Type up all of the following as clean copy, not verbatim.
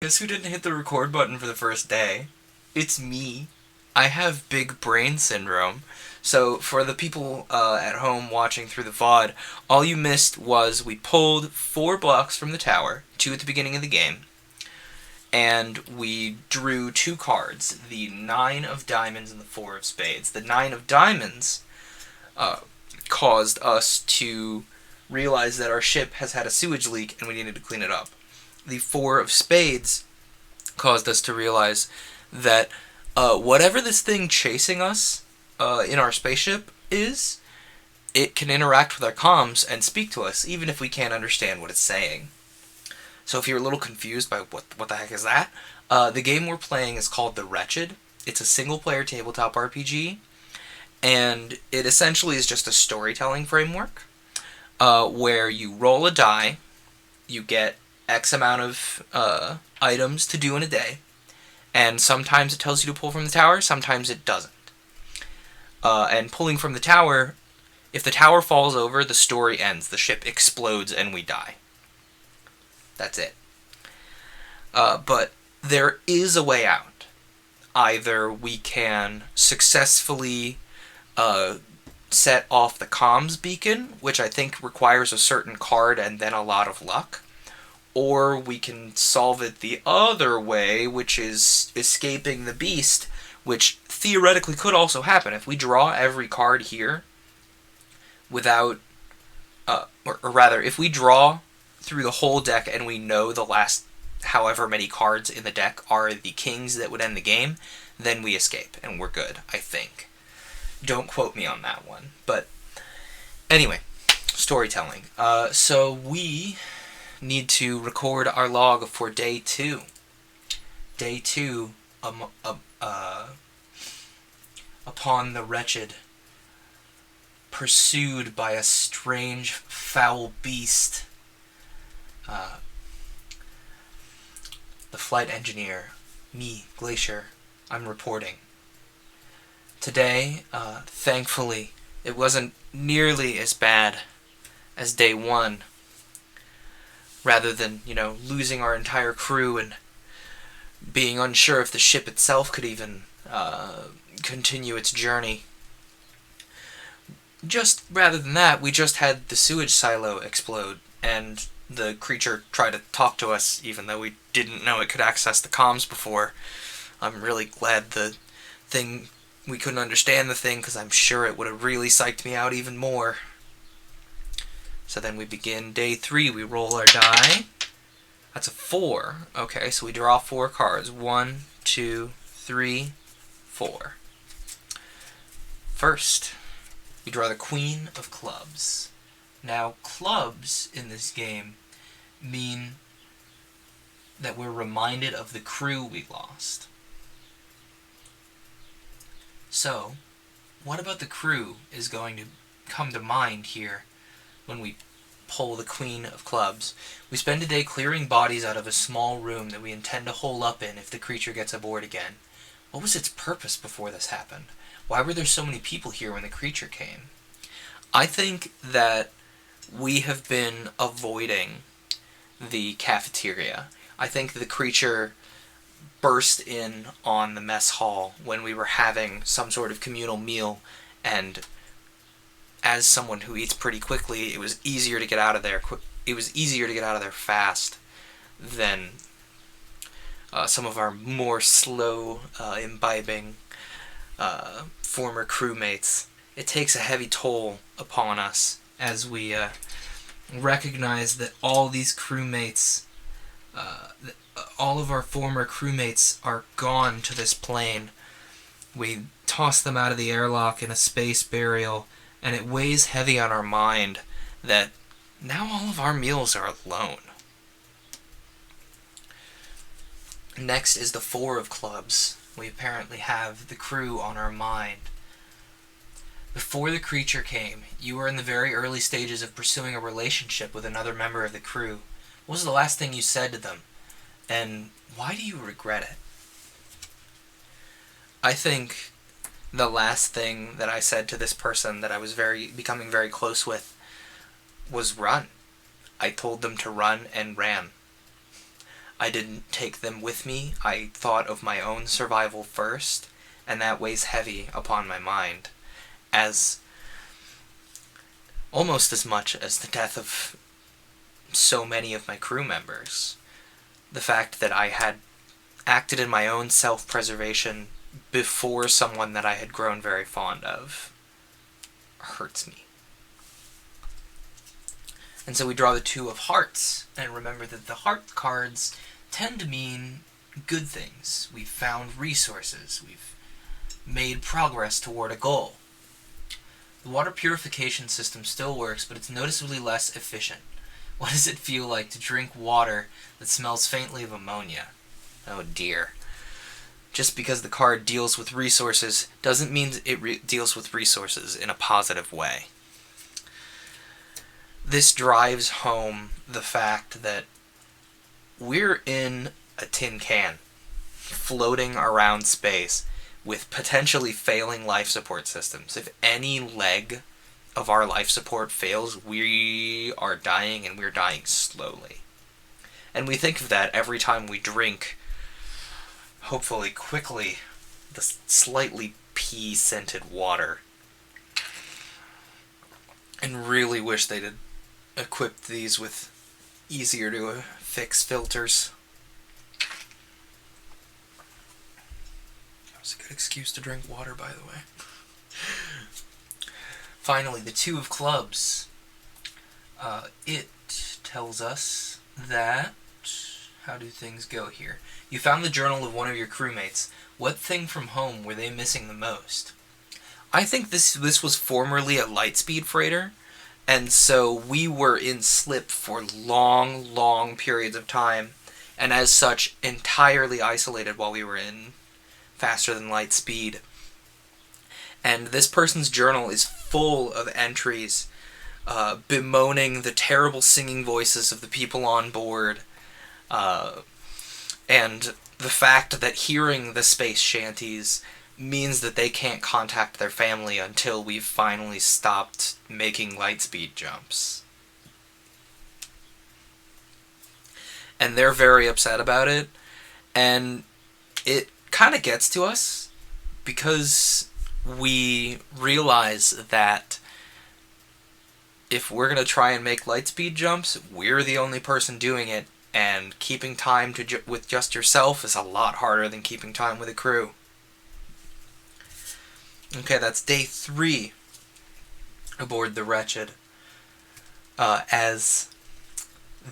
Guess who didn't hit the record button for the first day? It's me. I have big brain syndrome. So, for the people at home watching through the VOD, all you missed was we pulled 4 blocks from the tower, 2 at the beginning of the game, and we drew 2 cards, the 9 of diamonds and the 4 of spades. The 9 of diamonds caused us to realize that our ship has had a sewage leak and we needed to clean it up. The 4 of spades caused us to realize that whatever this thing chasing us in our spaceship is, it can interact with our comms and speak to us, even if we can't understand what it's saying. So if you're a little confused by what the heck is that, the game we're playing is called The Wretched. It's a single-player tabletop RPG, and it essentially is just a storytelling framework where you roll a die, you get X amount of items to do in a day, and sometimes it tells you to pull from the tower, sometimes it doesn't. And pulling from the tower, if the tower falls over, the story ends. The ship explodes and we die. That's it. But there is a way out. Either we can successfully set off the comms beacon, which I think requires a certain card and then a lot of luck, or we can solve it the other way, which is escaping the beast, which theoretically could also happen. If we draw every card here without, or rather, if we draw through the whole deck and we know the last however many cards in the deck are the kings that would end the game, then we escape, and we're good, I think. Don't quote me on that one. But anyway, storytelling. So we need to record our log for day 2. Day 2, upon the wretched, pursued by a strange, foul beast. The flight engineer, me, Glacier, I'm reporting. Today, thankfully, it wasn't nearly as bad as day 1. Rather than, losing our entire crew and being unsure if the ship itself could even continue its journey. Just rather than that, we just had the sewage silo explode, and the creature tried to talk to us, even though we didn't know it could access the comms before. I'm really glad we couldn't understand the thing, because I'm sure it would have really psyched me out even more. So then we begin day 3. We roll our die. That's a 4. Okay, so we draw 4 cards. 1, 2, 3, 4. First, we draw the Queen of Clubs. Now, clubs in this game mean that we're reminded of the crew we lost. So, what about the crew is going to come to mind here when we pull the Queen of Clubs? We spend a day clearing bodies out of a small room that we intend to hole up in if the creature gets aboard again. What was its purpose before this happened? Why were there so many people here when the creature came? I think that we have been avoiding the cafeteria. I think the creature burst in on the mess hall when we were having some sort of communal meal, and as someone who eats pretty quickly, it was easier to get out of there. It was easier to get out of there fast than some of our more slow, imbibing former crewmates. It takes a heavy toll upon us as we recognize that all these crewmates, all of our former crewmates are gone to this plane. We toss them out of the airlock in a space burial, and it weighs heavy on our mind that now all of our meals are alone. Next is the 4 of Clubs. We apparently have the crew on our mind. Before the creature came, you were in the very early stages of pursuing a relationship with another member of the crew. What was the last thing you said to them? And why do you regret it? I think the last thing that I said to this person that I was becoming very close with was run. I told them to run and ran. I didn't take them with me. I thought of my own survival first, and that weighs heavy upon my mind, as almost as much as the death of so many of my crew members. The fact that I had acted in my own self-preservation before someone that I had grown very fond of hurts me. And so we draw the Two of Hearts, and remember that the heart cards tend to mean good things. We've found resources. We've made progress toward a goal. The water purification system still works, but it's noticeably less efficient. What does it feel like to drink water that smells faintly of ammonia? Oh dear. Just because the card deals with resources doesn't mean it deals with resources in a positive way. This drives home the fact that we're in a tin can, floating around space with potentially failing life support systems. If any leg of our life support fails, we are dying, and we're dying slowly. And we think of that every time we drink, hopefully quickly, the slightly pea-scented water. And really wish they did equip these with easier to fix filters. That was a good excuse to drink water, by the way. Finally, the Two of Clubs. It tells us that... How do things go here? You found the journal of one of your crewmates. What thing from home were they missing the most? I think this was formerly a Lightspeed freighter, and so we were in slip for long, long periods of time, and as such, entirely isolated while we were in faster than light speed. And this person's journal is full of entries bemoaning the terrible singing voices of the people on board, and the fact that hearing the space shanties means that they can't contact their family until we've finally stopped making lightspeed jumps. And they're very upset about it, and it kind of gets to us because we realize that if we're going to try and make lightspeed jumps, we're the only person doing it, and keeping time with just yourself is a lot harder than keeping time with a crew. Okay, that's day 3 aboard the Wretched, as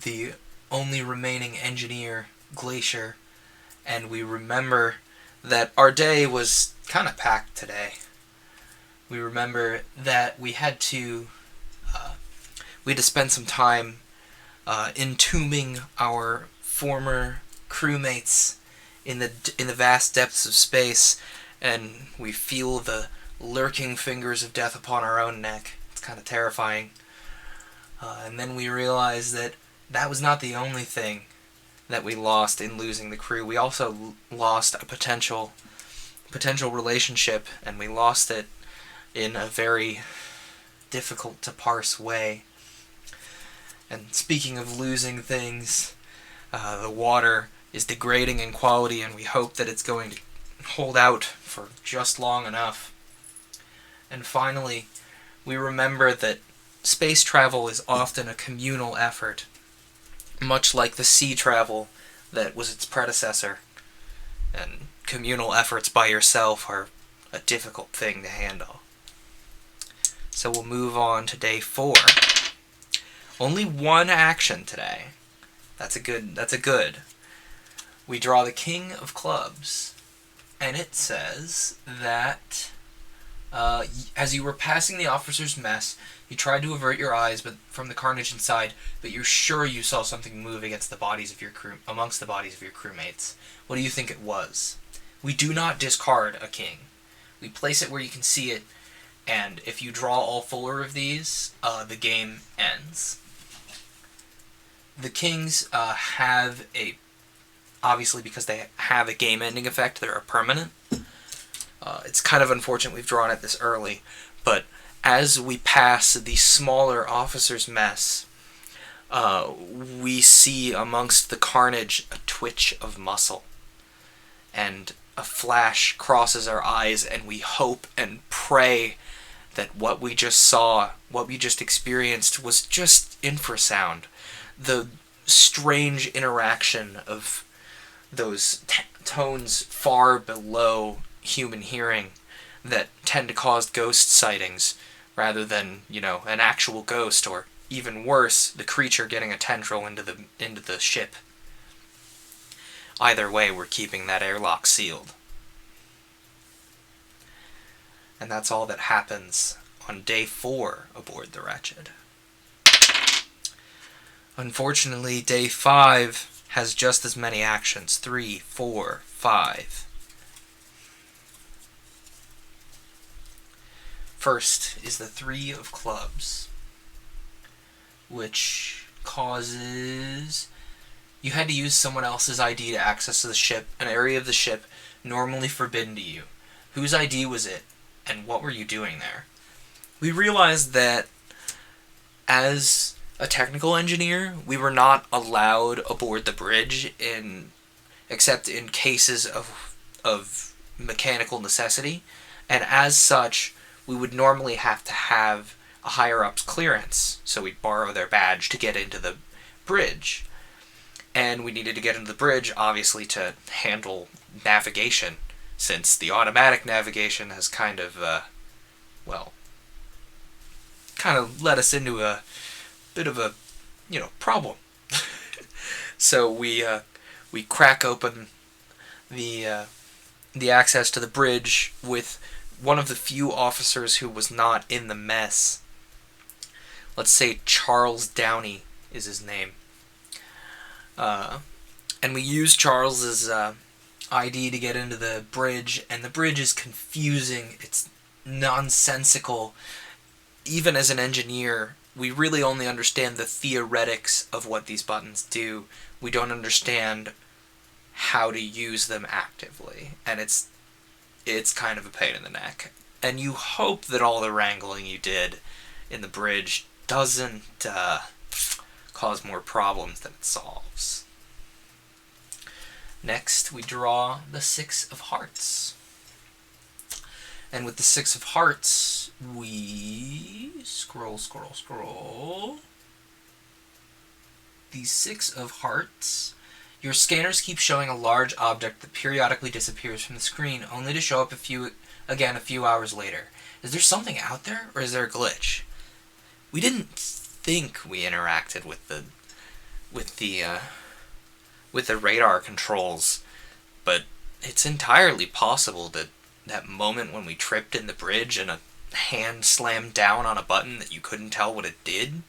the only remaining engineer, Glacier, and we remember that our day was kind of packed today. We remember that we had to spend some time entombing our former crewmates in the vast depths of space, and we feel the lurking fingers of death upon our own neck. It's kind of terrifying. And then we realize that that was not the only thing that we lost in losing the crew. We also lost a potential relationship, and we lost it in a very difficult to parse way. And speaking of losing things, the water is degrading in quality, and we hope that it's going to hold out for just long enough. And finally, we remember that space travel is often a communal effort, much like the sea travel that was its predecessor. And communal efforts by yourself are a difficult thing to handle. So we'll move on to day 4. Only one action today. That's a good. We draw the King of Clubs, and it says that as you were passing the officer's mess, you tried to avert your eyes from the carnage inside, but you're sure you saw something move amongst the bodies of your crewmates. What do you think it was? We do not discard a king. We place it where you can see it, and if you draw all 4 of these, the game ends. The kings have obviously because they have a game-ending effect, they're a permanent. It's kind of unfortunate we've drawn it this early, but as we pass the smaller officer's mess, we see amongst the carnage a twitch of muscle, and a flash crosses our eyes, and we hope and pray that what we just saw, what we just experienced, was just infrasound. The strange interaction of those tones far below human hearing that tend to cause ghost sightings rather than, an actual ghost, or even worse, the creature getting a tendril into the ship. Either way, we're keeping that airlock sealed. And that's all that happens on day 4 aboard the Wretched. Unfortunately, day 5 has just as many actions. 3, 4, 5. First is the 3 of clubs, which causes... You had to use someone else's ID to access the ship, an area of the ship normally forbidden to you. Whose ID was it, and what were you doing there? We realized that as a technical engineer, we were not allowed aboard the bridge except in cases of mechanical necessity, and as such, we would normally have to have a higher-up's clearance, so we'd borrow their badge to get into the bridge. And we needed to get into the bridge, obviously, to handle navigation, since the automatic navigation has kind of led us into a bit of a, problem. So we crack open the access to the bridge with one of the few officers who was not in the mess. Let's say Charles Downey is his name. And we use Charles's ID to get into the bridge, and the bridge is confusing. It's nonsensical. Even as an engineer, we really only understand the theoretics of what these buttons do. We don't understand how to use them actively, and it's kind of a pain in the neck. And you hope that all the wrangling you did in the bridge doesn't cause more problems than it solves. Next, we draw the 6 of Hearts. And with the 6 of Hearts, we scroll. The 6 of Hearts. Your scanners keep showing a large object that periodically disappears from the screen, only to show up a few hours later. Is there something out there, or is there a glitch? We didn't think we interacted with the radar controls, but it's entirely possible that that moment when we tripped in the bridge and a hand slammed down on a button that you couldn't tell what it did,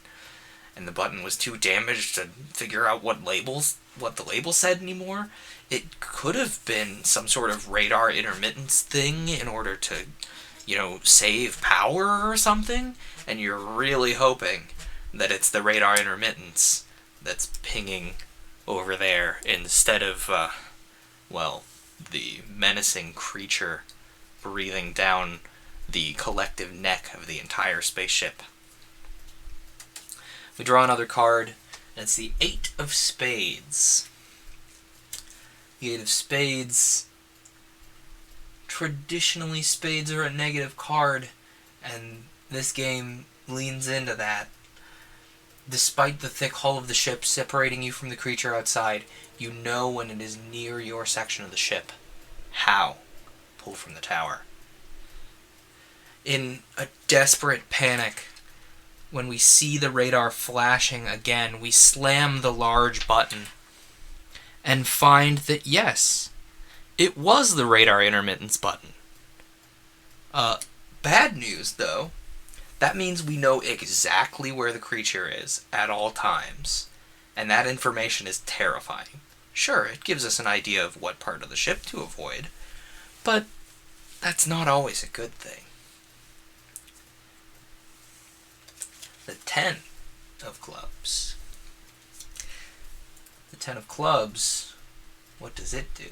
and the button was too damaged to figure out what the label said anymore, it could have been some sort of radar intermittence thing in order to, save power or something, and you're really hoping that it's the radar intermittence that's pinging over there instead of, the menacing creature breathing down the collective neck of the entire spaceship. We draw another card, and it's the 8 of Spades. The 8 of Spades, traditionally spades are a negative card, and this game leans into that. Despite the thick hull of the ship separating you from the creature outside, you know when it is near your section of the ship. How? Pull from the tower. In a desperate panic, when we see the radar flashing again, we slam the large button and find that, yes, it was the radar intermittence button. Bad news, though. That means we know exactly where the creature is at all times, and that information is terrifying. Sure, it gives us an idea of what part of the ship to avoid, but that's not always a good thing. The 10 of Clubs. The 10 of Clubs, what does it do?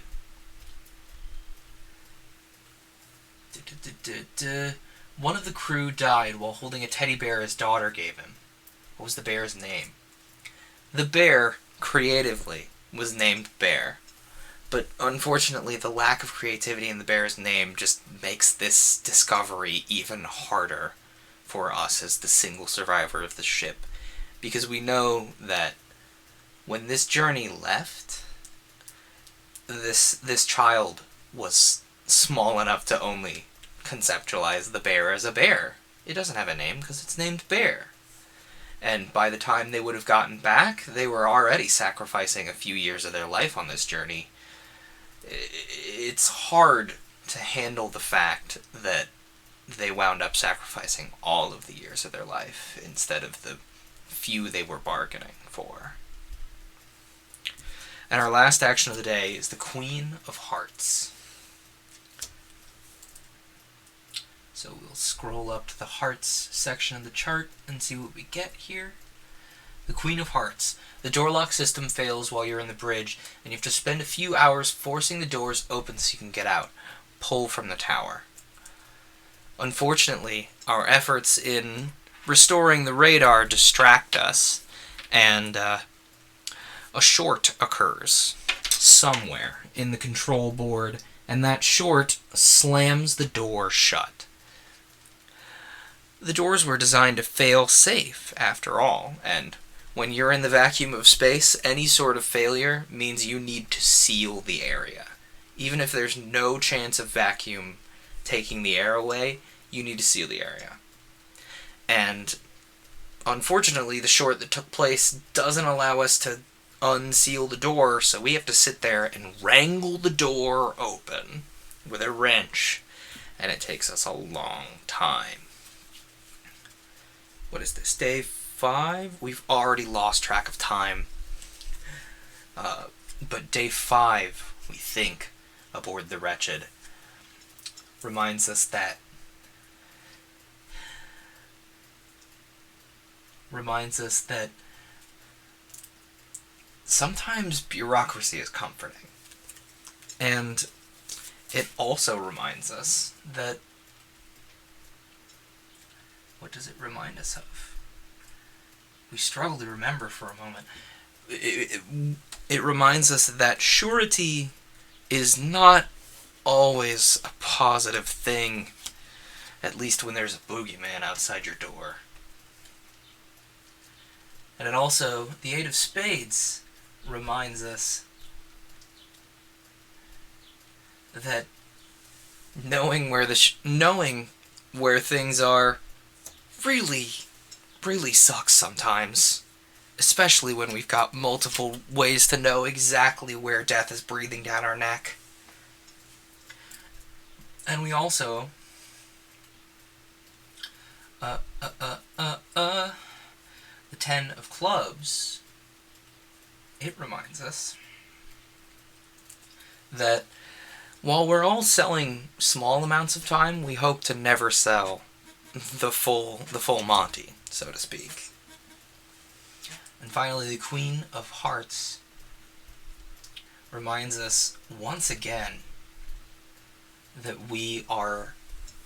One of the crew died while holding a teddy bear his daughter gave him. What was the bear's name? The bear, creatively, was named Bear. But unfortunately, the lack of creativity in the bear's name just makes this discovery even harder for us as the single survivor of the ship. Because we know that when this journey left, this child was small enough to only conceptualize the bear as a bear. It doesn't have a name because it's named Bear. And by the time they would have gotten back, they were already sacrificing a few years of their life on this journey. It's hard to handle the fact that they wound up sacrificing all of the years of their life instead of the few they were bargaining for. And our last action of the day is the Queen of Hearts. So we'll scroll up to the Hearts section of the chart and see what we get here. The Queen of Hearts. The door lock system fails while you're in the bridge, and you have to spend a few hours forcing the doors open so you can get out. Pull from the tower. Unfortunately, our efforts in restoring the radar distract us, and a short occurs somewhere in the control board, and that short slams the door shut. The doors were designed to fail safe, after all, and when you're in the vacuum of space, any sort of failure means you need to seal the area. Even if there's no chance of vacuum taking the air away, you need to seal the area. And unfortunately, the short that took place doesn't allow us to unseal the door, so we have to sit there and wrangle the door open with a wrench, and it takes us a long time. What is this, day 5? We've already lost track of time. But day 5, we think, aboard the Wretched, reminds us that sometimes bureaucracy is comforting. And it also reminds us that... What does it remind us of? We struggle to remember for a moment. It reminds us that surety is not always a positive thing, at least when there's a boogeyman outside your door. And it also, the 8 of Spades reminds us that knowing where things are really sucks sometimes. Especially when we've got multiple ways to know exactly where death is breathing down our neck. And we also... the 10 of Clubs, it reminds us that while we're all selling small amounts of time, we hope to never sell the full Monty, so to speak. And finally, the Queen of Hearts reminds us once again that we are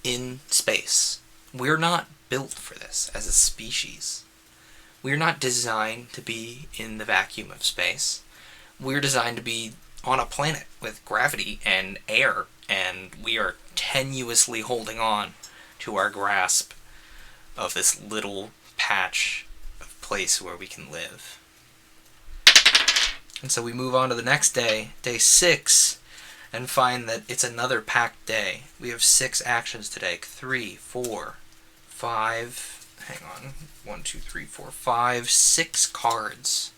in space. We're not built for this as a species. We're not designed to be in the vacuum of space. We're designed to be on a planet with gravity and air, and we are tenuously holding on to our grasp of this little patch of place where we can live. And so we move on to the next day, day 6, and find that it's another packed day. We have 6 actions to take. 3, 4, 5, hang on, 1, 2, 3, 4, 5, 6 cards.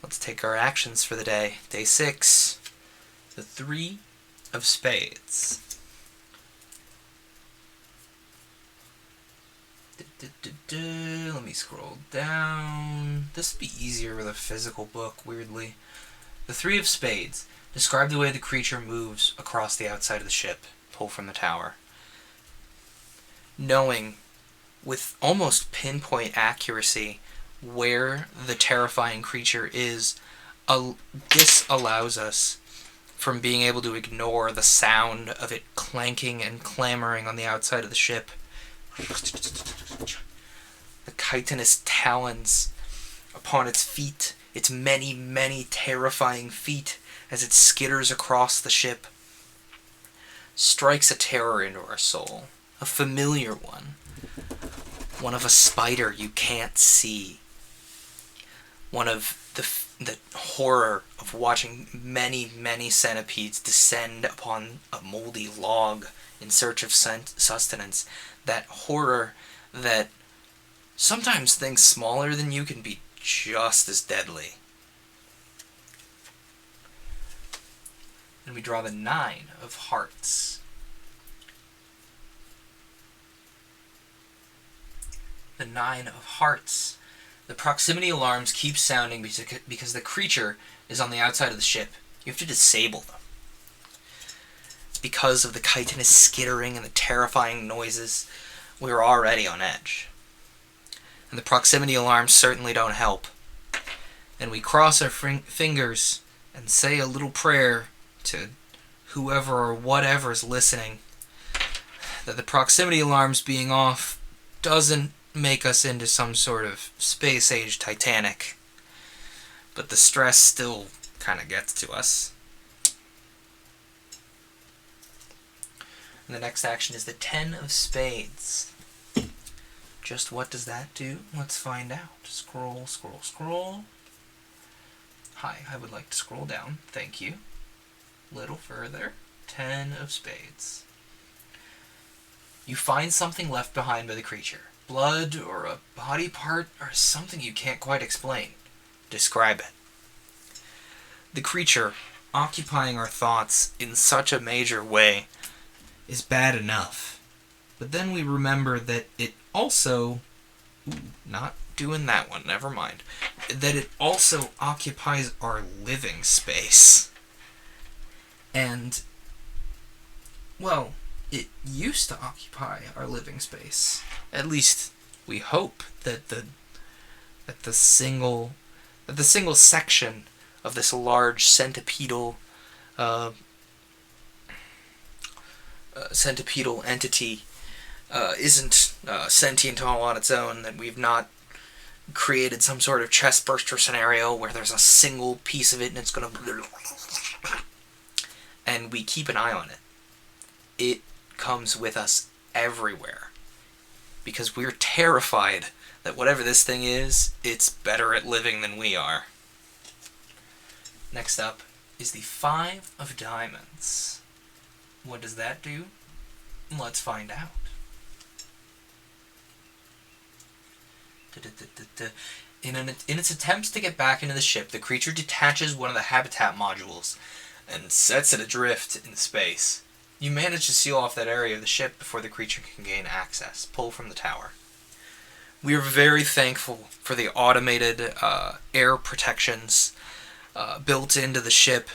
Let's take our actions for the day. Day 6, the 3 of Spades. Let me scroll down. This would be easier with a physical book, weirdly. The 3 of Spades. Describe the way the creature moves across the outside of the ship. Pull from the tower. Knowing with almost pinpoint accuracy where the terrifying creature is, this allows us from being able to ignore the sound of it clanking and clamoring on the outside of the ship. The chitinous talons upon its feet, its many, many terrifying feet, as it skitters across the ship, strikes a terror into our soul, a familiar one of a spider you can't see, one of the horror of watching many, many centipedes descend upon a moldy log in search of sustenance, that horror that sometimes things smaller than you can be just as deadly. And we draw the 9 of hearts. The 9 of hearts. The proximity alarms keep sounding because the creature is on the outside of the ship. You have to disable them. It's because of the chitinous skittering and the terrifying noises. We're already on edge. And the proximity alarms certainly don't help. And we cross our fingers and say a little prayer to whoever or whatever's listening that the proximity alarms being off doesn't make us into some sort of space-age Titanic. But the stress still kind of gets to us. And the next action is the 10 of spades. Just what does that do? Let's find out. Scroll, scroll, scroll. Hi, I would like to scroll down. Thank you. Little further. 10 of spades. You find something left behind by the creature. Blood or a body part or something you can't quite explain. Describe it. The creature occupying our thoughts in such a major way is bad enough. But then we remember that it also... not doing that one, never mind. That it also occupies our living space. And, well, it used to occupy our living space. At least we hope that the single section of this large centipedal entity isn't sentient all on its own, that we've not created some sort of chestburster scenario where there's a single piece of it and it's gonna... and we keep an eye on it. It comes with us everywhere. Because we're terrified that whatever this thing is, it's better at living than we are. Next up is the 5 of diamonds. What does that do? Let's find out. In its attempts to get back into the ship, the creature detaches one of the habitat modules and sets it adrift in space. You manage to seal off that area of the ship before the creature can gain access. Pull from the tower. We are very thankful for the automated air protections built into the ship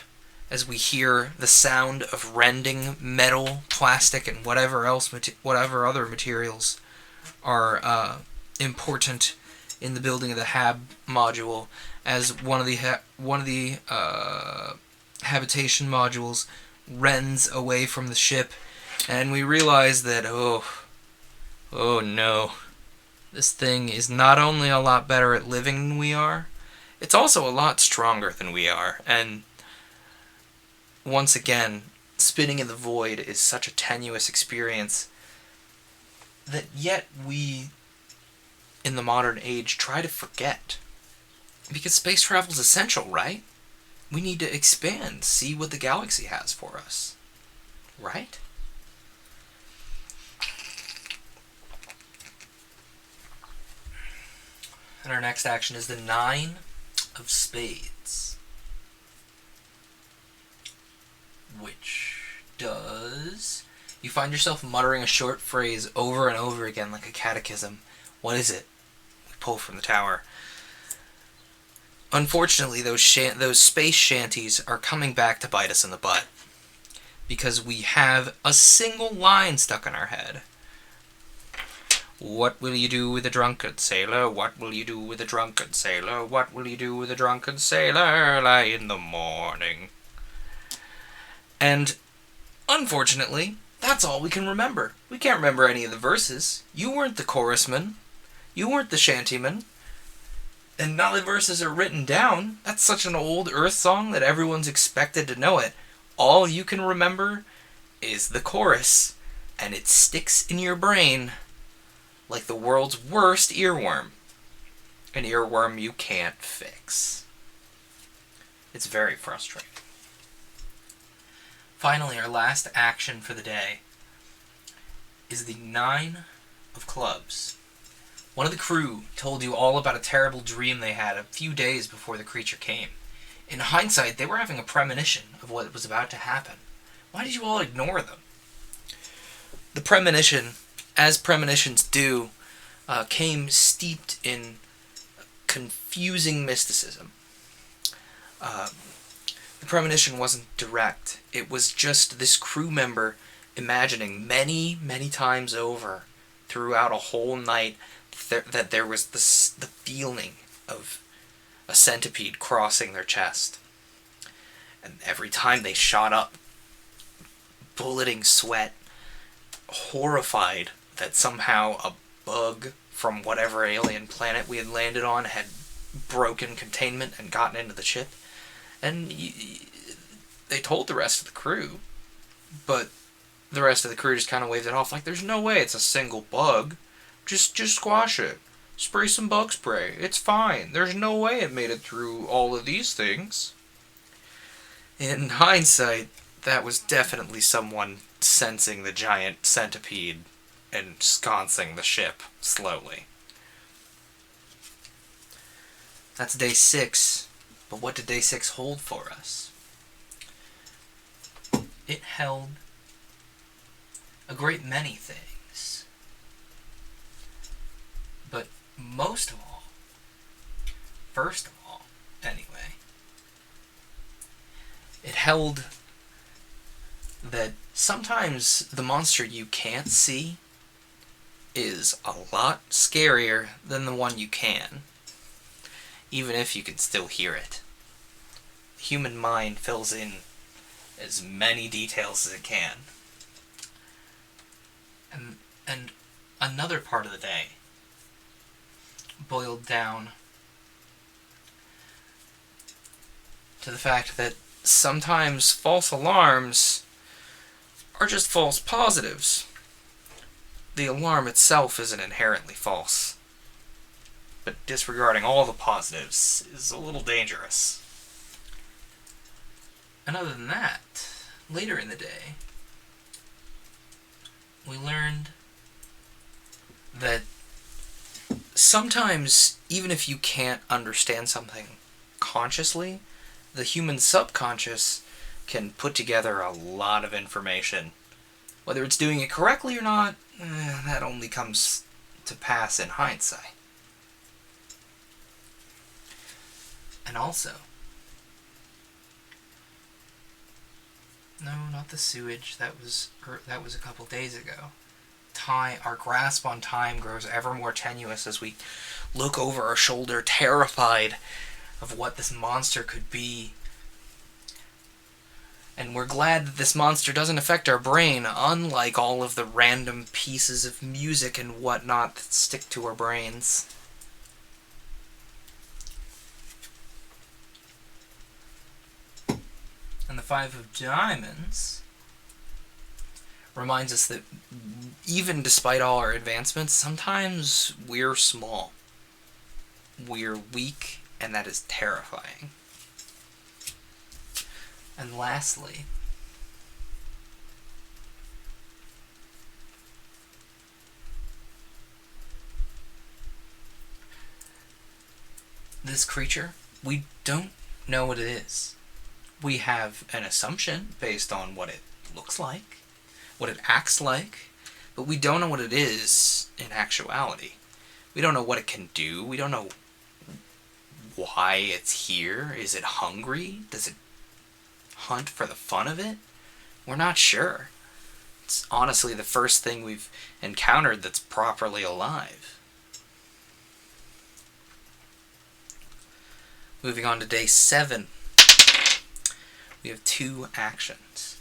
as we hear the sound of rending metal, plastic, and whatever other materials are important in the building of the hab module, as one of the habitation modules rends away from the ship, and we realize that oh no, this thing is not only a lot better at living than we are, it's also a lot stronger than we are. And once again, spinning in the void is such a tenuous experience that yet we, in the modern age, try to forget. Because space travel is essential, right? We need to expand, see what the galaxy has for us. Right? And our next action is the 9 of spades. Which does... You find yourself muttering a short phrase over and over again like a catechism. What is it? We pull from the tower. Unfortunately, those space shanties are coming back to bite us in the butt. Because we have a single line stuck in our head. What will you do with a drunken sailor? What will you do with a drunken sailor? What will you do with a drunken sailor early in the morning? And, unfortunately, that's all we can remember. We can't remember any of the verses. You weren't the chorusman. You weren't the shantyman. And now the verses are written down. That's such an old Earth song that everyone's expected to know it. All you can remember is the chorus, and it sticks in your brain like the world's worst earworm. An earworm you can't fix. It's very frustrating. Finally, our last action for the day is the 9 of clubs. One of the crew told you all about a terrible dream they had a few days before the creature came. In hindsight, they were having a premonition of what was about to happen. Why did you all ignore them? The premonition, as premonitions do, came steeped in confusing mysticism. The premonition wasn't direct. It was just this crew member imagining many, many times over throughout a whole night that there was the feeling of a centipede crossing their chest. And every time they shot up, bulleting sweat, horrified that somehow a bug from whatever alien planet we had landed on had broken containment and gotten into the ship. And they told the rest of the crew, but the rest of the crew just kind of waved it off like, there's no way it's a single bug. Just squash it. Spray some bug spray. It's fine. There's no way it made it through all of these things. In hindsight, that was definitely someone sensing the giant centipede and ensconcing the ship slowly. That's day 6. But what did day 6 hold for us? It held a great many things. But most of all, first of all, anyway, it held that sometimes the monster you can't see is a lot scarier than the one you can, even if you can still hear it. The human mind fills in as many details as it can. And another part of the day boiled down to the fact that sometimes false alarms are just false positives. The alarm itself isn't inherently false, but disregarding all the positives is a little dangerous. And other than that, later in the day, we learned that sometimes, even if you can't understand something consciously, the human subconscious can put together a lot of information. Whether it's doing it correctly or not, that only comes to pass in hindsight. And also, no, not the sewage. That was a couple days ago. Our grasp on time grows ever more tenuous as we look over our shoulder, terrified of what this monster could be. And we're glad that this monster doesn't affect our brain, unlike all of the random pieces of music and whatnot that stick to our brains. And the 5 of Diamonds reminds us that even despite all our advancements, sometimes we're small. We're weak, and that is terrifying. And lastly, this creature, we don't know what it is. We have an assumption based on what it looks like, what it acts like, but we don't know what it is in actuality. We don't know what it can do. We don't know why it's here. Is it hungry? Does it hunt for the fun of it? We're not sure. It's honestly the first thing we've encountered that's properly alive. Moving on to day 7. We have 2 actions.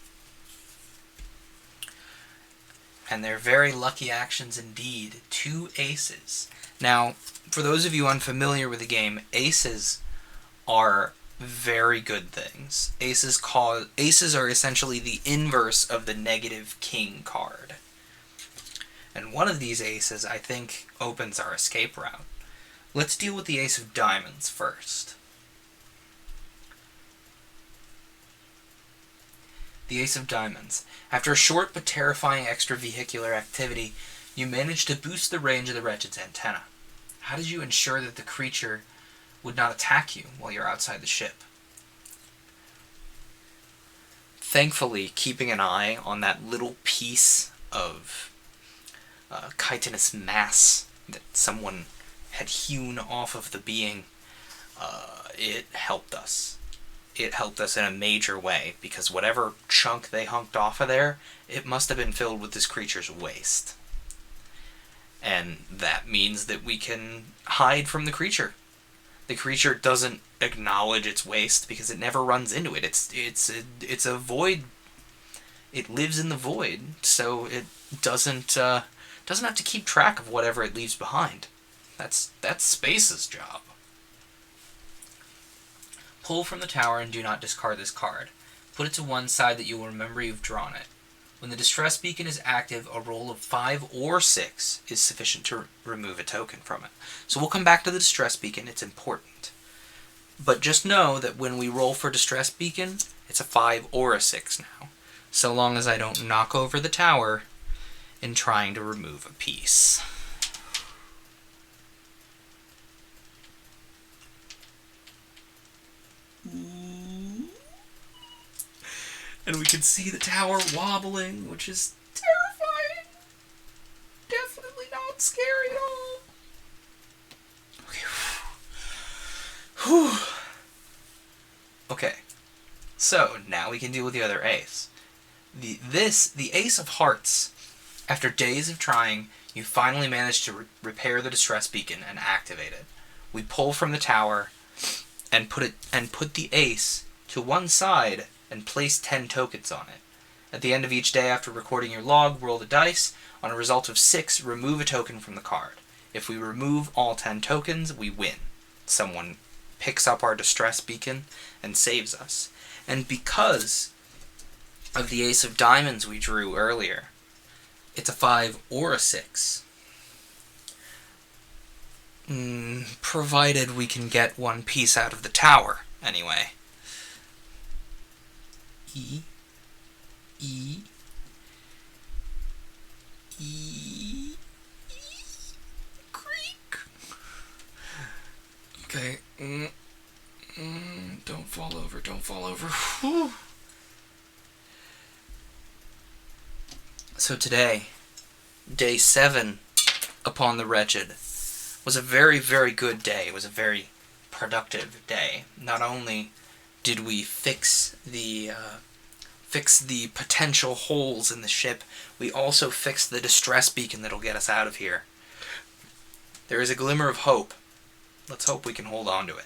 And they're very lucky actions indeed. 2 aces. Now, For those of you unfamiliar with the game, aces are very good things. Aces are essentially the inverse of the negative king card. And one of these aces, I think, opens our escape route. Let's deal with the ace of diamonds first. The ace of diamonds. After a short but terrifying extravehicular activity, you managed to boost the range of the Wretched's antenna. How did you ensure that the creature would not attack you while you're outside the ship? Thankfully, keeping an eye on that little piece of chitinous mass that someone had hewn off of the being, it helped us. It helped us in a major way, because whatever chunk they hunked off of there, it must have been filled with this creature's waste. And that means that we can hide from the creature. The creature doesn't acknowledge its waste because it never runs into it. It's a void. It lives in the void, so it doesn't have to keep track of whatever it leaves behind. That's space's job. Pull from the tower and do not discard this card. Put it to one side that you will remember you've drawn it. When the distress beacon is active, a roll of 5 or 6 is sufficient to remove a token from it. So we'll come back to the distress beacon. It's important. But just know that when we roll for distress beacon, it's a 5 or a 6 now. So long as I don't knock over the tower in trying to remove a piece. And we can see the tower wobbling, which is terrifying. Definitely not scary at all. Okay. Whew. Okay. So, now we can deal with the other ace. The ace of hearts. After days of trying, you finally managed to repair the distress beacon and activate it. We pull from the tower and put the ace to one side and place 10 tokens on it. At the end of each day after recording your log, roll the dice. On a result of 6, remove a token from the card. If we remove all 10 tokens, we win. Someone picks up our distress beacon and saves us. And because of the ace of diamonds we drew earlier, it's a 5 or a 6. Provided we can get one piece out of the tower, anyway. E, creak. Okay. Don't fall over. Whew. So today, day 7 upon the Wretched, was a very, very good day. It was a very productive day. Not only did we fix the potential holes in the ship, we also fixed the distress beacon that'll get us out of here. There is a glimmer of hope. Let's hope we can hold on to it.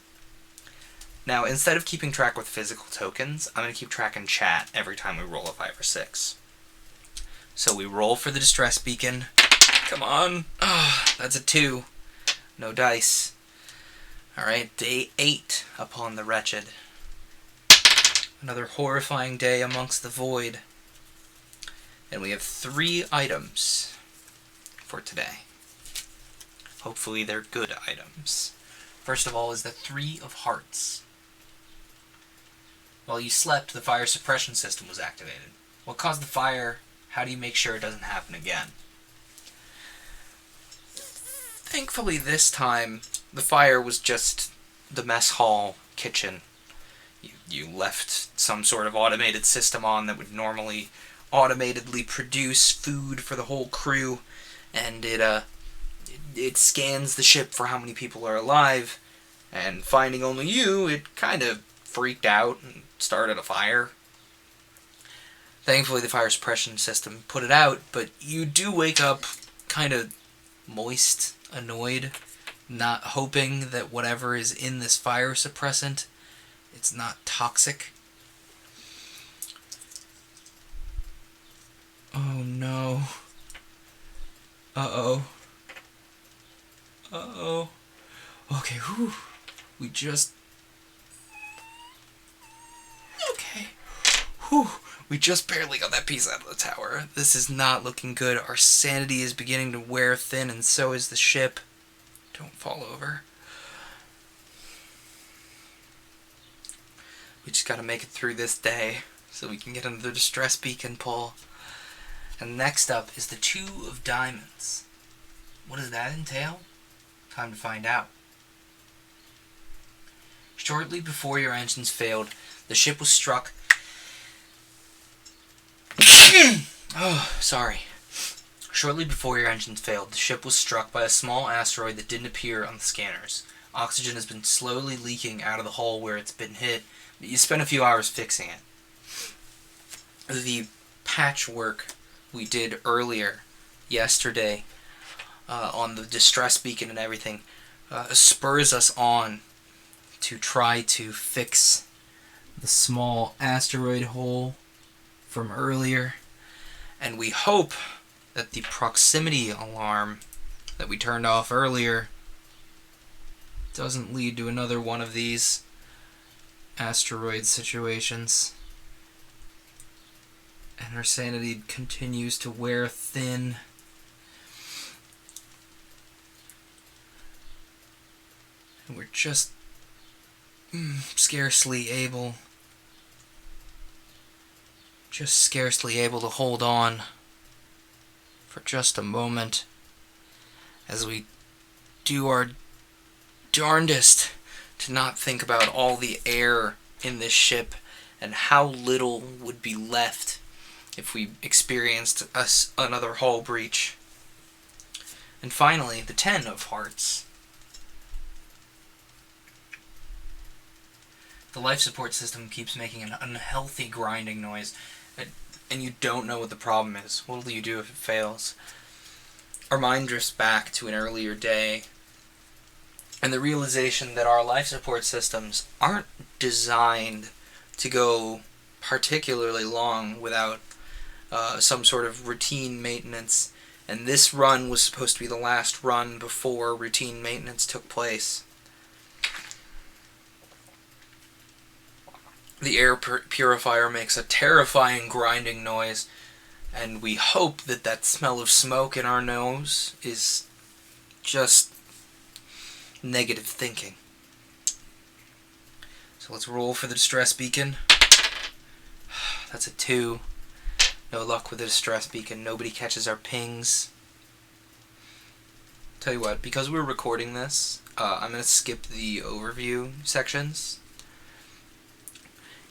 Now, instead of keeping track with physical tokens, I'm going to keep track in chat every time we roll a 5 or 6. So we roll for the distress beacon. Come on. That's a 2. No dice. Alright, day 8 upon the Wretched. Another horrifying day amongst the void. And we have 3 items for today. Hopefully they're good items. First of all is the 3 of Hearts. While you slept, the fire suppression system was activated. What caused the fire? How do you make sure it doesn't happen again? Thankfully this time, the fire was just the mess hall kitchen. You left some sort of automated system on that would normally automatedly produce food for the whole crew, and it scans the ship for how many people are alive, and finding only you, it kind of freaked out and started a fire. Thankfully the fire suppression system put it out, but you do wake up kind of moist, annoyed, not hoping that whatever is in this fire suppressant, it's not toxic. Oh no. Uh-oh. Uh-oh. Okay, whew. We just... Okay. Whew. We just barely got that piece out of the tower. This is not looking good. Our sanity is beginning to wear thin, and so is the ship. Don't fall over. We just gotta make it through this day so we can get another distress beacon pull. And next up is the 2 of Diamonds. What does that entail? Time to find out. Shortly before your engines failed, the ship was struck... Oh, sorry. Shortly before your engines failed, the ship was struck by a small asteroid that didn't appear on the scanners. Oxygen has been slowly leaking out of the hull where it's been hit, but you spent a few hours fixing it. The patchwork we did earlier, yesterday, on the distress beacon and everything, spurs us on to try to fix the small asteroid hole from earlier, and we hope that the proximity alarm that we turned off earlier doesn't lead to another one of these asteroid situations. And our sanity continues to wear thin. And we're just scarcely able to hold on for just a moment as we do our darndest to not think about all the air in this ship and how little would be left if we experienced another hull breach. And finally, the 10 of Hearts. The life support system keeps making an unhealthy grinding noise, and you don't know what the problem is. What will you do if it fails? Our mind drifts back to an earlier day, and the realization that our life support systems aren't designed to go particularly long without some sort of routine maintenance, and this run was supposed to be the last run before routine maintenance took place. The air purifier makes a terrifying grinding noise, and we hope that that smell of smoke in our nose is just negative thinking. So let's roll for the distress beacon. That's a 2. No luck with the distress beacon. Nobody catches our pings. Tell you what, because we're recording this, I'm going to skip the overview sections.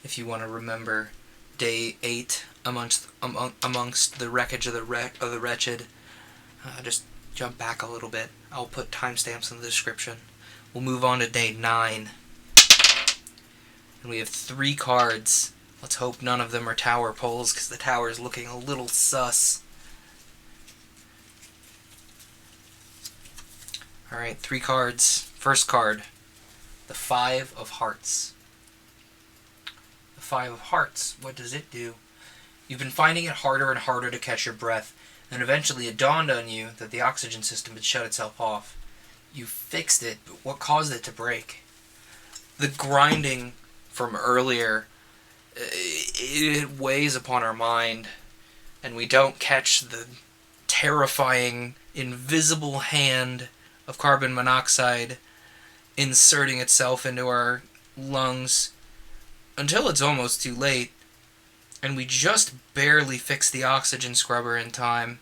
If you want to remember day 8 amongst the wreckage of the Wretched, just jump back a little bit. I'll put timestamps in the description. We'll move on to day 9. And we have 3 cards. Let's hope none of them are tower pulls, because the tower is looking a little sus. Alright, 3 cards. First card, the 5 of Hearts. The 5 of Hearts, what does it do? You've been finding it harder and harder to catch your breath, and eventually it dawned on you that the oxygen system had shut itself off. You fixed it, but what caused it to break? The grinding from earlier, it weighs upon our mind, and we don't catch the terrifying, invisible hand of carbon monoxide inserting itself into our lungs until it's almost too late, and we just barely fix the oxygen scrubber in time.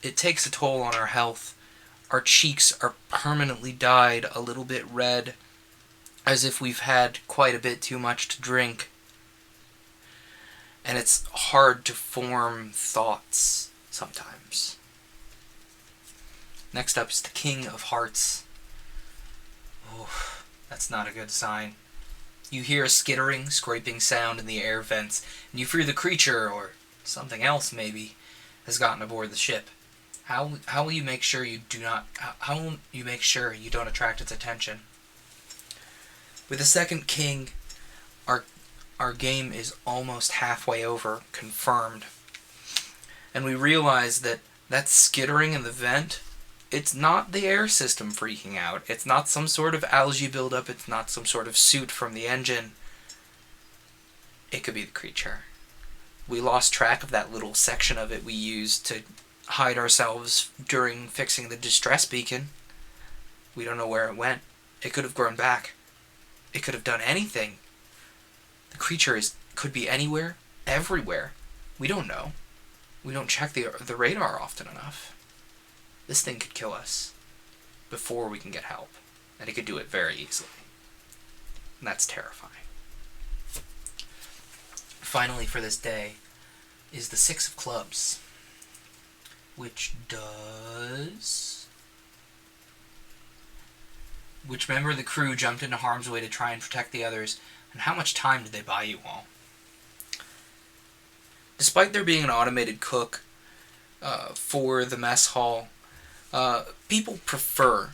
It takes a toll on our health. Our cheeks are permanently dyed a little bit red, as if we've had quite a bit too much to drink. And it's hard to form thoughts sometimes. Next up is the King of Hearts. Oh, that's not a good sign. You hear a skittering, scraping sound in the air vents, and you fear the creature, or something else maybe, has gotten aboard the ship. How will you make sure you do not? How will you make sure you don't attract its attention? With the second king, our game is almost halfway over, confirmed, and we realize that skittering in the vent It's not the air system freaking out. It's not some sort of algae buildup. It's not some sort of soot from the engine. It could be the creature. We lost track of that little section of it we used to hide ourselves during fixing the distress beacon. We don't know where it went. It could have grown back. It could have done anything. The creature could be anywhere, everywhere. We don't know. We don't check the radar often enough. This thing could kill us before we can get help. And it could do it very easily. And that's terrifying. Finally for this day is the 6 of clubs, which which member of the crew jumped into harm's way to try and protect the others, and how much time did they buy you all? Despite there being an automated cook for the mess hall, people prefer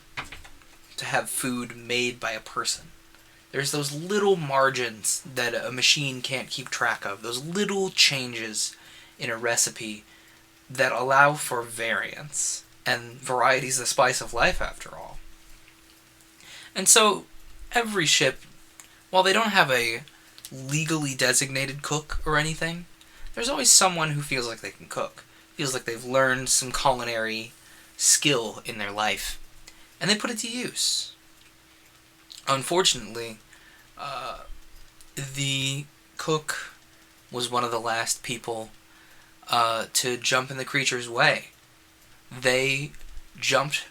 to have food made by a person. There's those little margins that a machine can't keep track of, those little changes in a recipe that allow for variance. And variety's the spice of life, after all. And so, every ship, while they don't have a legally designated cook or anything, there's always someone who feels like they can cook. Feels like they've learned some culinary skill in their life. And they put it to use. Unfortunately, the cook was one of the last people to jump in the creature's way. They jumped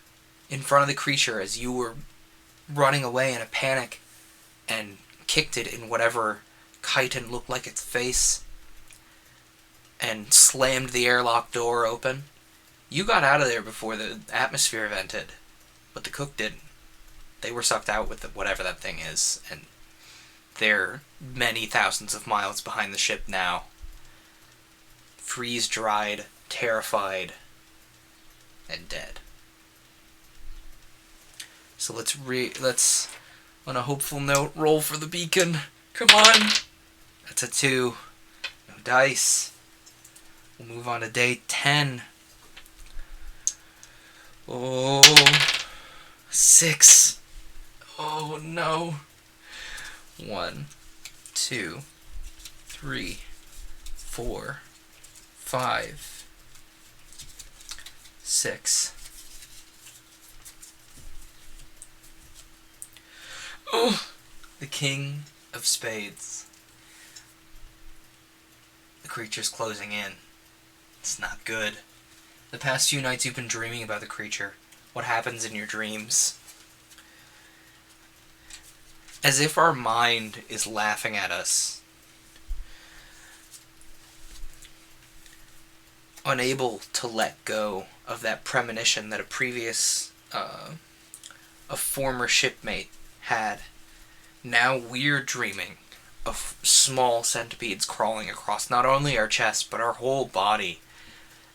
in front of the creature as you were running away in a panic and kicked it in whatever chitin looked like its face and slammed the airlock door open. You got out of there before the atmosphere vented, but the cook didn't. They were sucked out with whatever that thing is, and they're many thousands of miles behind the ship now. Freeze-dried, terrified, and dead. So let's, on a hopeful note, roll for the beacon. Come on! That's a 2. No dice. We'll move on to day 10. Oh, 6. Oh no. 1, 2, 3, 4, 5, 6. Oh, the King of Spades. The creature's closing in. It's not good. The past few nights you've been dreaming about the creature. What happens in your dreams? As if our mind is laughing at us. Unable to let go of that premonition that a former shipmate had. Now we're dreaming of small centipedes crawling across not only our chest, but our whole body.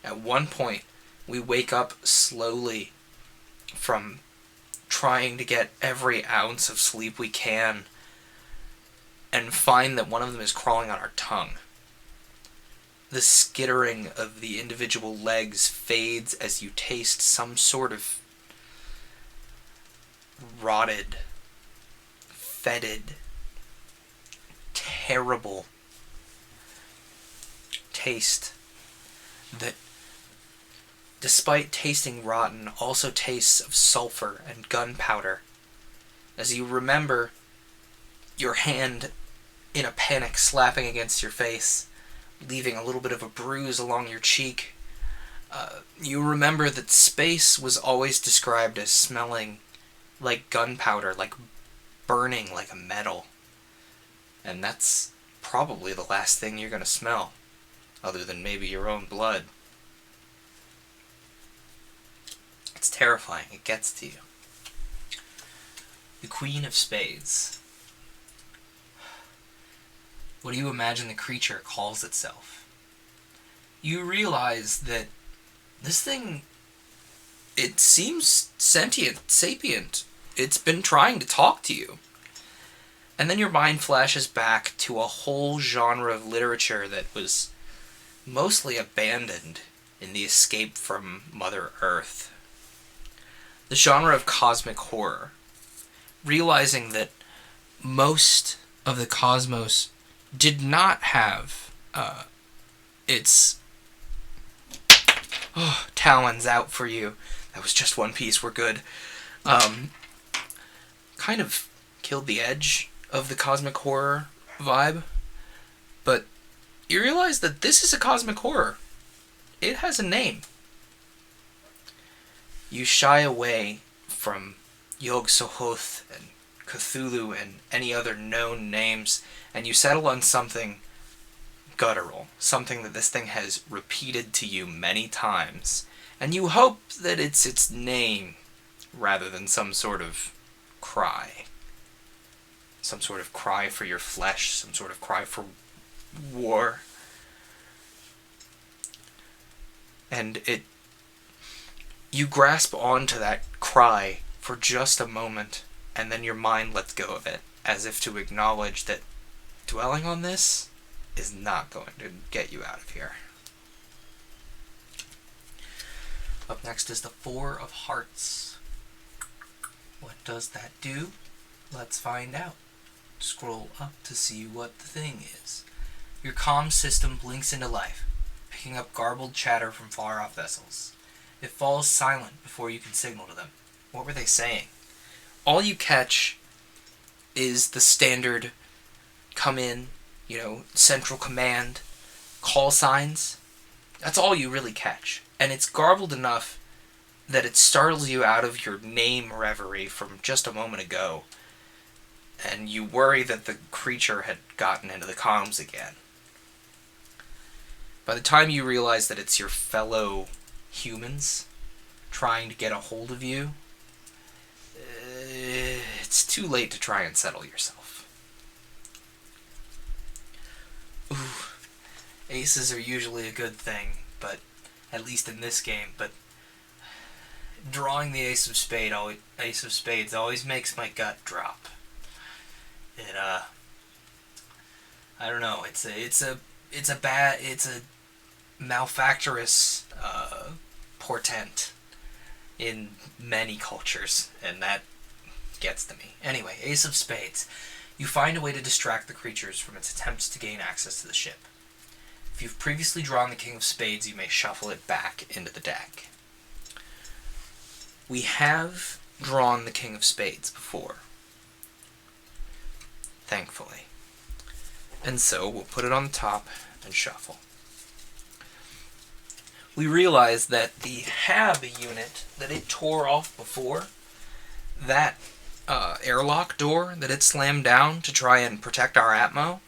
At one point, we wake up slowly from trying to get every ounce of sleep we can and find that one of them is crawling on our tongue. The skittering of the individual legs fades as you taste some sort of rotted, fetid, terrible taste that, despite tasting rotten, also tastes of sulfur and gunpowder. As you remember your hand in a panic slapping against your face, leaving a little bit of a bruise along your cheek, you remember that space was always described as smelling like gunpowder, like burning like a metal. And that's probably the last thing you're going to smell, other than maybe your own blood. It's terrifying. It gets to you. The Queen of Spades. What do you imagine the creature calls itself? You realize that this thing, it seems sentient, sapient. It's been trying to talk to you. And then your mind flashes back to a whole genre of literature that was mostly abandoned in the escape from Mother Earth. the genre of cosmic horror, realizing that most of the cosmos did not have its talons out for you. That was just one piece, we're good. Kind of killed the edge of the cosmic horror vibe. But you realize that this is a cosmic horror. It has a name. You shy away from Yog-Sothoth and Cthulhu and any other known names, and you settle on something guttural, something that this thing has repeated to you many times, and you hope that it's its name rather than some sort of cry. Some sort of cry for your flesh, some sort of cry for war. And you grasp onto that cry for just a moment, and then your mind lets go of it, as if to acknowledge that dwelling on this is not going to get you out of here. Up next is the Four of Hearts. What does that do? Let's find out. Scroll up to see what the thing is. Your comm system blinks into life, picking up garbled chatter from far-off vessels. It falls silent before you can signal to them. What were they saying? All you catch is the standard come in, central command, call signs. That's all you really catch. And it's garbled enough that it startles you out of your name reverie from just a moment ago. And you worry that the creature had gotten into the comms again. By the time you realize that it's your fellow humans trying to get a hold of you, it's too late to try and settle yourself. Ooh, aces are usually a good thing, but at least in this game. But drawing the ace of spades always makes my gut drop. I don't know. It's a malfactorous portent in many cultures, and that gets to me. Anyway, Ace of Spades. You find a way to distract the creatures from its attempts to gain access to the ship. If you've previously drawn the King of Spades, you may shuffle it back into the deck. We have drawn the King of Spades before, thankfully. And so we'll put it on the top and shuffle. We realize that the HAB unit that it tore off before, that airlock door that it slammed down to try and protect our Atmo,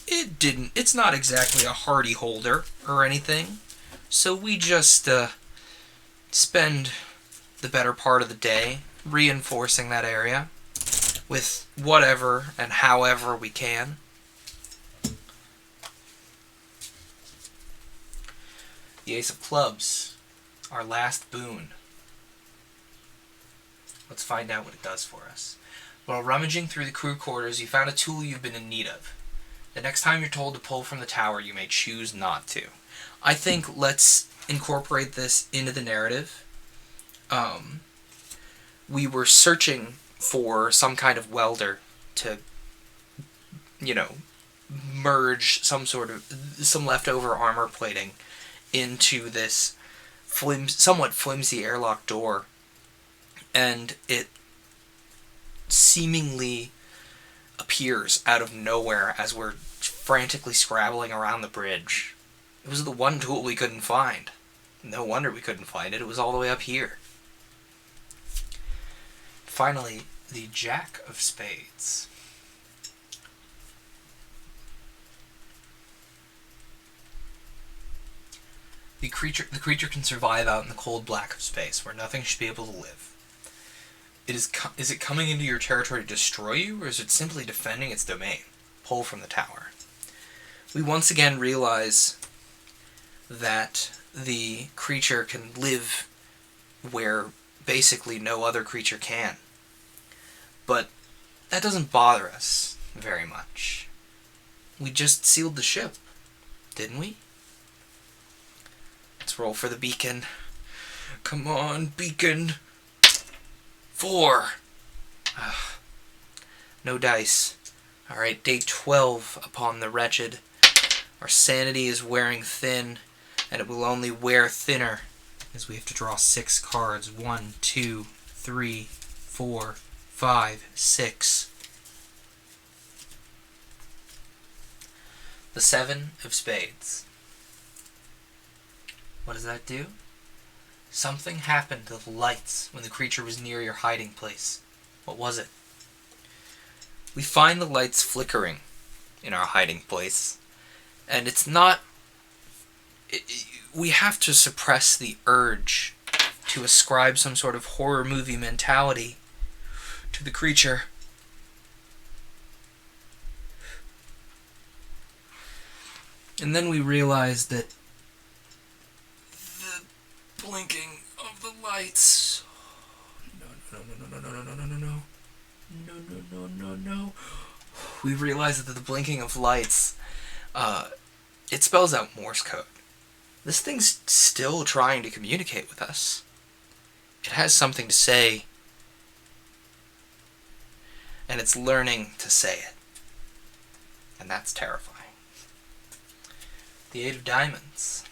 it's not exactly a hardy holder or anything. So we just spend the better part of the day reinforcing that area with whatever and however we can. The Ace of Clubs, our last boon. Let's find out what it does for us. While rummaging through the crew quarters, you found a tool you've been in need of. The next time you're told to pull from the tower, you may choose not to. I think let's incorporate this into the narrative. We were searching for some kind of welder to, merge some leftover armor plating into this somewhat flimsy airlock door, and it seemingly appears out of nowhere as we're frantically scrabbling around the bridge. It was the one tool we couldn't find. No wonder we couldn't find it. It was all the way up here. Finally, the Jack of Spades. The creature can survive out in the cold black of space, where nothing should be able to live. Is it coming into your territory to destroy you, or is it simply defending its domain? Pull from the tower. We once again realize that the creature can live where basically no other creature can. But that doesn't bother us very much. We just sealed the ship, didn't we? Let's roll for the beacon. Come on, beacon. 4. No dice. Alright, day 12 upon the Wretched. Our sanity is wearing thin, and it will only wear thinner as we have to draw 6 cards. 1, 2, 3, 4, 5, 6. The 7 of Spades. What does that do? Something happened to the lights when the creature was near your hiding place. What was it? We find the lights flickering in our hiding place, and it's not... we have to suppress the urge to ascribe some sort of horror movie mentality to the creature. And then we realize that the blinking of the lights... No. We realize that the blinking of lights, it spells out Morse code. This thing's still trying to communicate with us. It has something to say, and it's learning to say it. And that's terrifying. The 8 of Diamonds.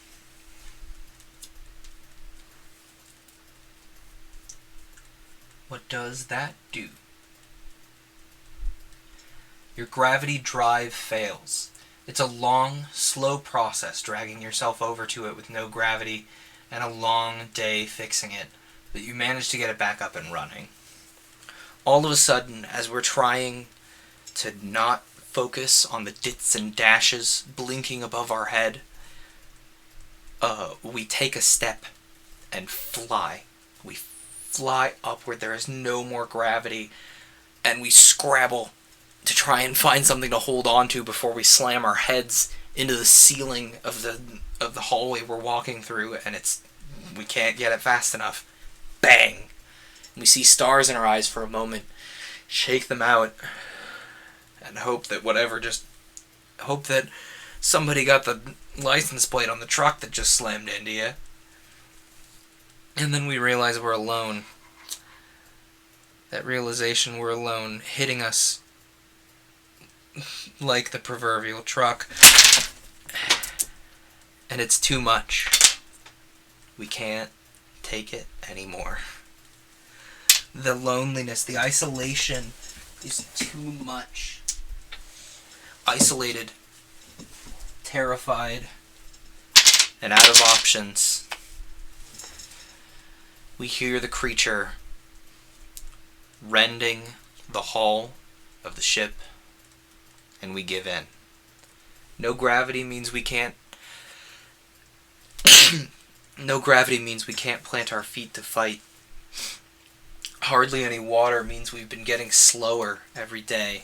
What does that do? Your gravity drive fails. It's a long, slow process, dragging yourself over to it with no gravity, and a long day fixing it, but you manage to get it back up and running. All of a sudden, as we're trying to not focus on the dits and dashes blinking above our head, we take a step and fly. We fly up where there is no more gravity, and we scrabble to try and find something to hold on to before we slam our heads into the ceiling of the hallway we're walking through, and we can't get it fast enough. Bang! We see stars in our eyes for a moment, shake them out, and hope that somebody got the license plate on the truck that just slammed into you. And then we realize we're alone. That realization we're alone, hitting us like the proverbial truck. And it's too much. We can't take it anymore. The loneliness, the isolation is too much. Isolated, terrified, and out of options. We hear the creature rending the hull of the ship, and we give in. No gravity means we can't... No gravity means we can't plant our feet to fight. Hardly any water means we've been getting slower every day.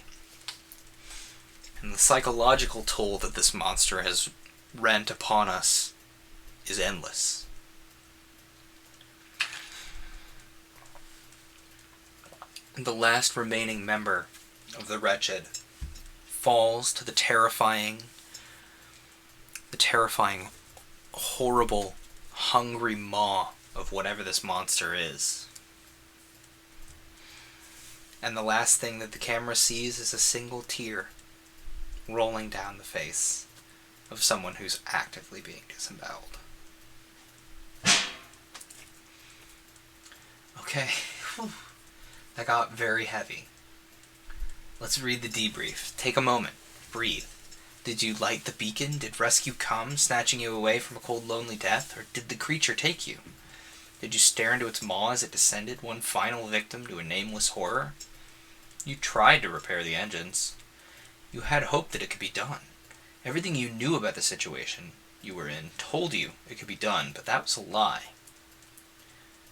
And the psychological toll that this monster has rent upon us is endless. And the last remaining member of the Wretched falls to the terrifying, horrible, hungry maw of whatever this monster is. And the last thing that the camera sees is a single tear rolling down the face of someone who's actively being disemboweled. Okay, that got very heavy. Let's read the debrief. Take a moment. Breathe. Did you light the beacon? Did rescue come, snatching you away from a cold, lonely death? Or did the creature take you? Did you stare into its maw as it descended, one final victim to a nameless horror? You tried to repair the engines. You had hope that it could be done. Everything you knew about the situation you were in told you it could be done, but that was a lie.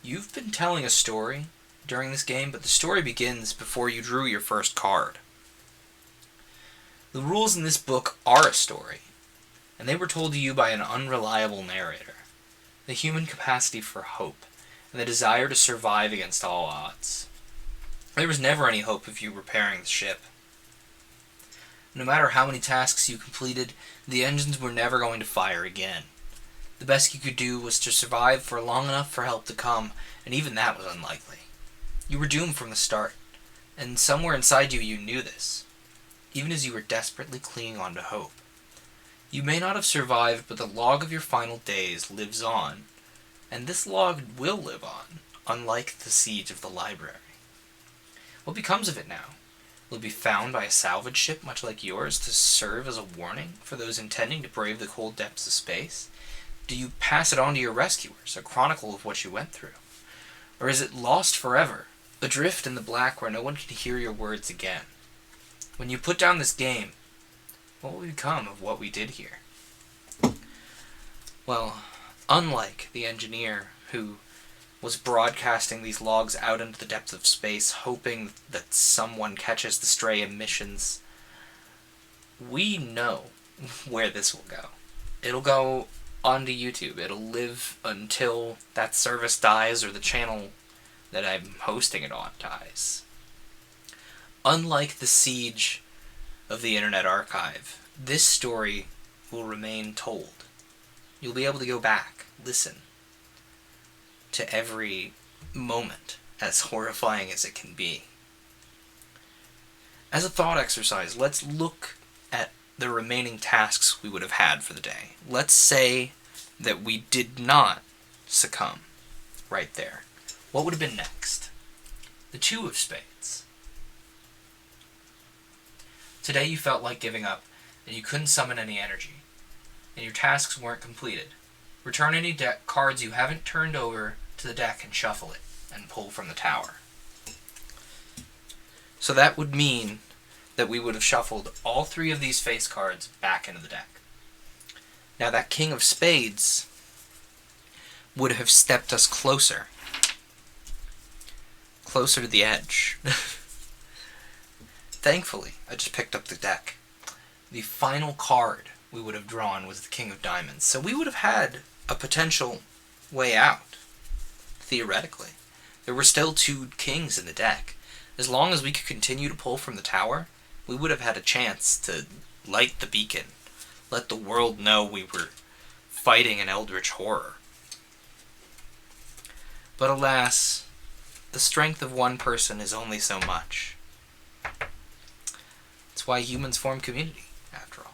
You've been telling a story during this game, but the story begins before you drew your first card. The rules in this book are a story, and they were told to you by an unreliable narrator. The human capacity for hope, and the desire to survive against all odds. There was never any hope of you repairing the ship. No matter how many tasks you completed, the engines were never going to fire again. The best you could do was to survive for long enough for help to come, and even that was unlikely. You were doomed from the start, and somewhere inside you, you knew this, even as you were desperately clinging on to hope. You may not have survived, but the log of your final days lives on, and this log will live on, unlike the siege of the library. What becomes of it now? Will it be found by a salvage ship much like yours to serve as a warning for those intending to brave the cold depths of space? Do you pass it on to your rescuers, a chronicle of what you went through? Or is it lost forever, adrift in the black where no one can hear your words again? When you put down this game, what will become of what we did here? Well, unlike the engineer who was broadcasting these logs out into the depths of space, hoping that someone catches the stray emissions, we know where this will go. It'll go onto YouTube. It'll live until that service dies or the channel that I'm hosting it on dies. Unlike the siege of the Internet Archive, this story will remain told. You'll be able to go back, listen to every moment, as horrifying as it can be. As a thought exercise, let's look at the remaining tasks we would have had for the day. Let's say that we did not succumb right there. What would have been next? The Two of Spades. Today you felt like giving up, and you couldn't summon any energy, and your tasks weren't completed. Return any deck cards you haven't turned over to the deck and shuffle it, and pull from the tower. So that would mean that we would have shuffled all three of these face cards back into the deck. Now that King of Spades would have stepped us closer to the edge. Thankfully, I just picked up the deck. The final card we would have drawn was the King of Diamonds, so we would have had a potential way out. Theoretically, there were still two kings in the deck. As long as we could continue to pull from the tower, we would have had a chance to light the beacon, let the world know we were fighting an eldritch horror. But alas, the strength of one person is only so much. It's why humans form community, after all.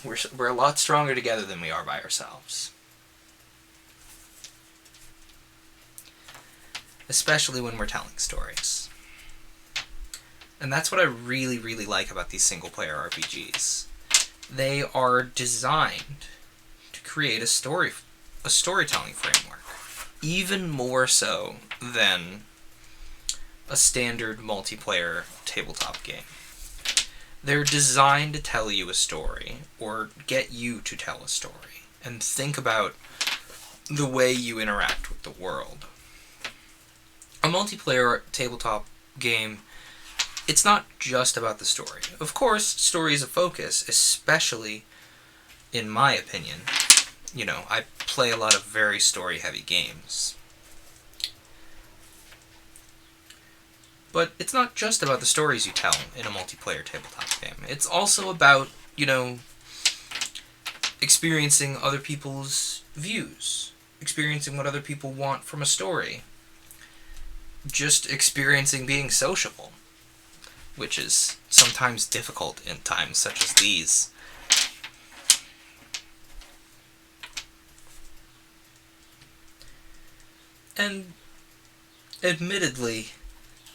We're a lot stronger together than we are by ourselves. Especially when we're telling stories. And that's what I really, really like about these single-player RPGs. They are designed to create a storytelling framework, even more so than a standard multiplayer tabletop game. They're designed to tell you a story, or get you to tell a story, and think about the way you interact with the world. A multiplayer tabletop game, it's not just about the story. Of course, story is a focus, especially in my opinion. You know, I play a lot of very story-heavy games. But it's not just about the stories you tell in a multiplayer tabletop game. It's also about, you know, experiencing other people's views, experiencing what other people want from a story, just experiencing being sociable, which is sometimes difficult in times such as these. And admittedly,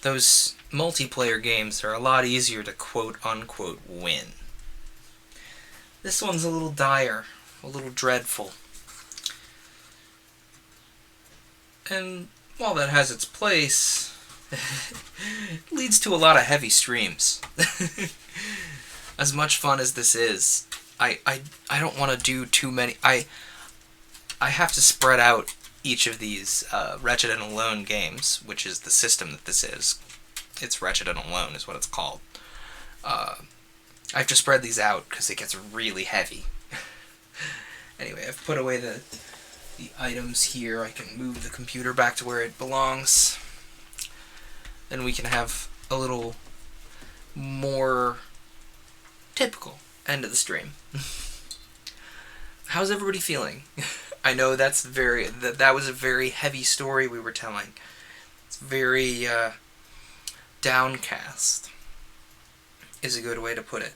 those multiplayer games are a lot easier to quote-unquote win. This one's a little dire, a little dreadful. And while that has its place, it leads to a lot of heavy streams. As much fun as this is, I don't want to do too many. I have to spread out each of these Wretched and Alone games, which is the system that this is. It's Wretched and Alone is what it's called. I have to spread these out because it gets really heavy. Anyway, I've put away the items here. I can move the computer back to where it belongs. Then we can have a little more typical end of the stream. how's everybody feeling? I know that was a very heavy story we were telling. It's very downcast, is a good way to put it.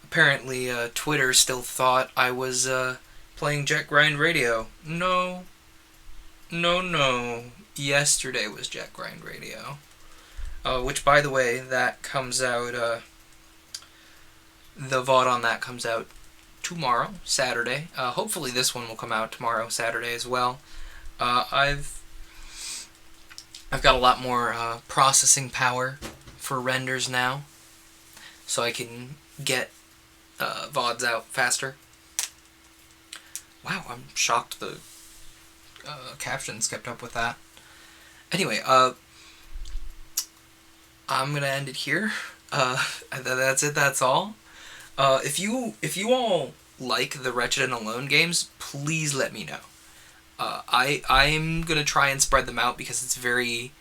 Apparently, Twitter still thought I was playing Jet Grind Radio. No, no. Yesterday was Jet Grind Radio. Which, by the way, that comes out. The VOD on that comes out tomorrow, Saturday. Hopefully, this one will come out tomorrow, Saturday as well. I've got a lot more processing power for renders now, so I can get VODs out faster. Wow, I'm shocked the captions kept up with that. Anyway, I'm gonna end it here. That's it. That's all. If you all like the Wretched and Alone games, please let me know. I'm gonna try and spread them out because it's very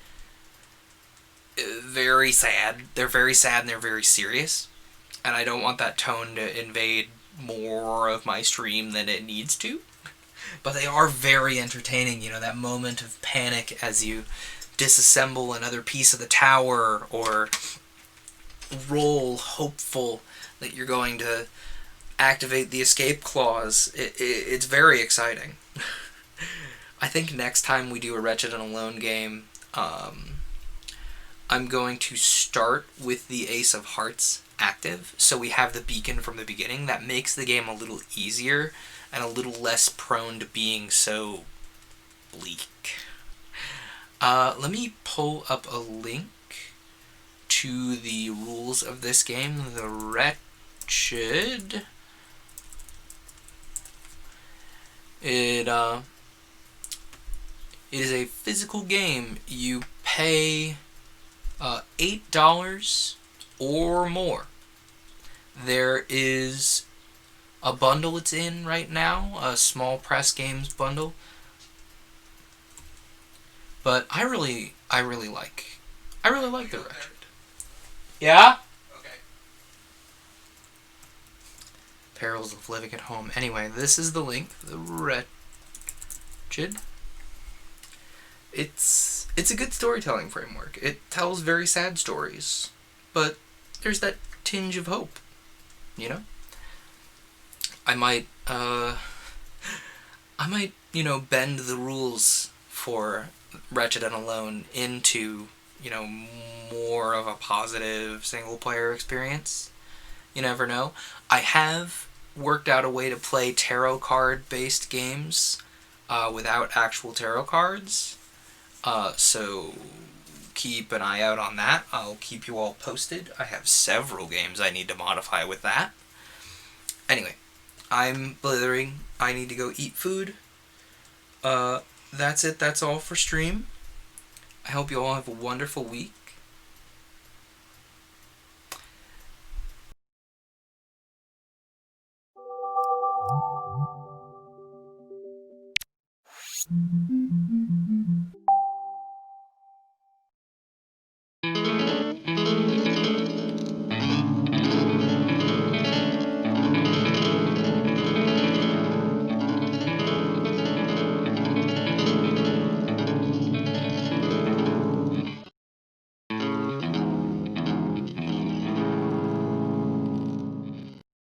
sad. They're very sad and they're very serious, and I don't want that tone to invade more of my stream than it needs to. But they are very entertaining. You know, that moment of panic as you disassemble another piece of the tower, or roll hopeful that you're going to activate the escape clause. It's very exciting. I think next time we do a Wretched and Alone game, I'm going to start with the Ace of Hearts active, so we have the beacon from the beginning. That makes the game a little easier and a little less prone to being so bleak. Let me pull up a link to the rules of this game, the Wretched. It is a physical game. You pay $8 or more. There is a bundle it's in right now, a small press games bundle. But I really like the Wretched. Yeah? Okay. Perils of living at home. Anyway, this is the link, the Wretched. It's a good storytelling framework. It tells very sad stories, but there's that tinge of hope, you know? I might, bend the rules for Wretched and Alone into, more of a positive single-player experience. You never know. I have worked out a way to play tarot card-based games without actual tarot cards. So keep an eye out on that. I'll keep you all posted. I have several games I need to modify with that. Anyway, I'm blithering. I need to go eat food. That's it. That's all for stream. I hope you all have a wonderful week.